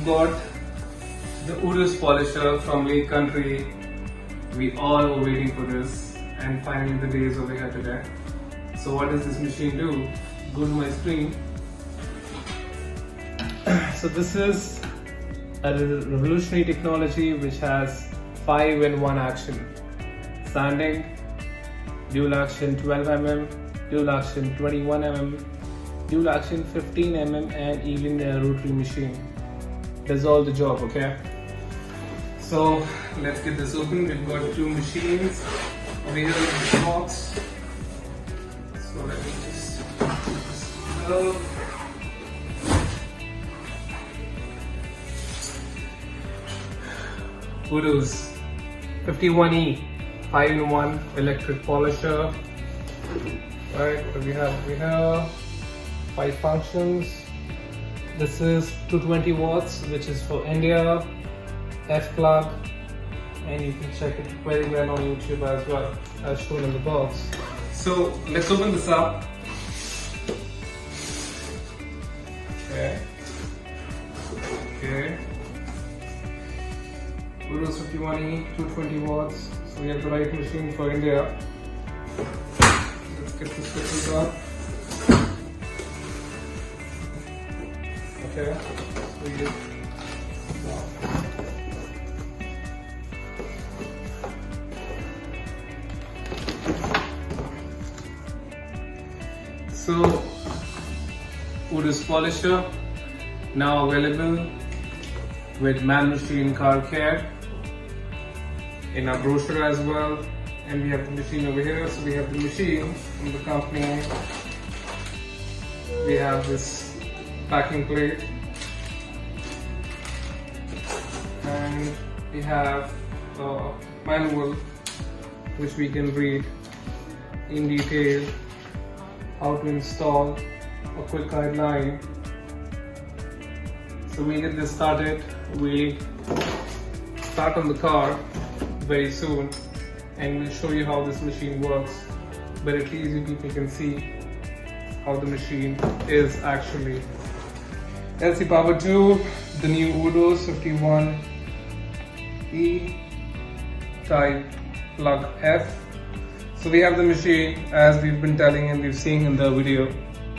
we've got the UDOS polisher from Lake Country. We all were waiting for this, and finally the day is over here today. So what does this machine do? Go to my screen. So this is a revolutionary technology which has 5-in-1 action: sanding, dual action 12 mm, dual action 21 mm, dual action 15 mm, and even a rotary machine. Does all the job, okay? So let's get this open. We've got two machines over here in the box. So let me just put this out. UDOS 51E 5-in-1 electric polisher. Right, what we have over here, 5 functions. This is 220 watts, which is for India, F plug, and you can check it very well on YouTube as well, as shown in the box. So let's open this up. Okay. UDOS 51E, 220 watts. So we have the right machine for India. Let's get this fitted up. Okay. So UDOS polisher now available with manmachinecarcare in our brochure as well, and we have the machine over here. So we have the machine from the company, we have this packing plate, and we have a manual which we can read in detail how to install, a quick guideline. So we get this started. We start on the car very soon, and we'll show you how this machine works, but at least you people can see how the machine is actually. LC power 2, the new UDOS 51E type plug F. So we have the machine, as we've been telling and we've seen in the video.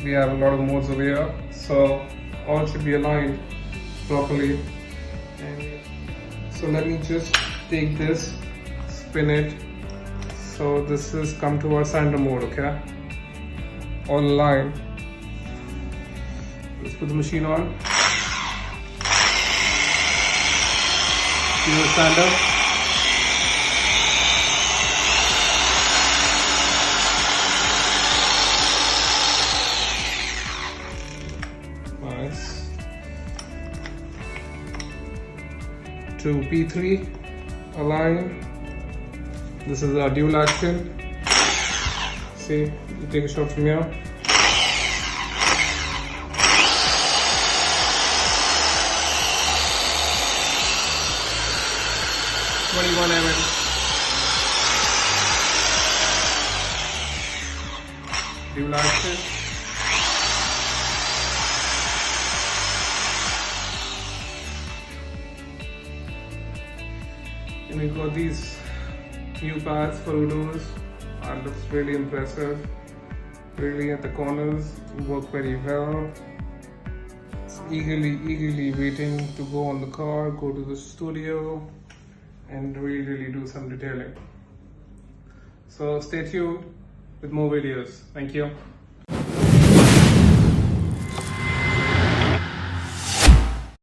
We have a lot of modes over here, so all should be aligned properly. And so let me just take this, spin it. So this is come to our sander mode, okay? All aligned. Let's put the machine on. Zero sander. Nice. To P3 align. This is our dual action. See, you take a shot from here. Dual action. And we've got these new pads for UDOS. It looks really impressive. Really at the corners, work very well. It's eagerly waiting to go on the car, go to the studio, and really do some detailing. So stay tuned with more videos. Thank you.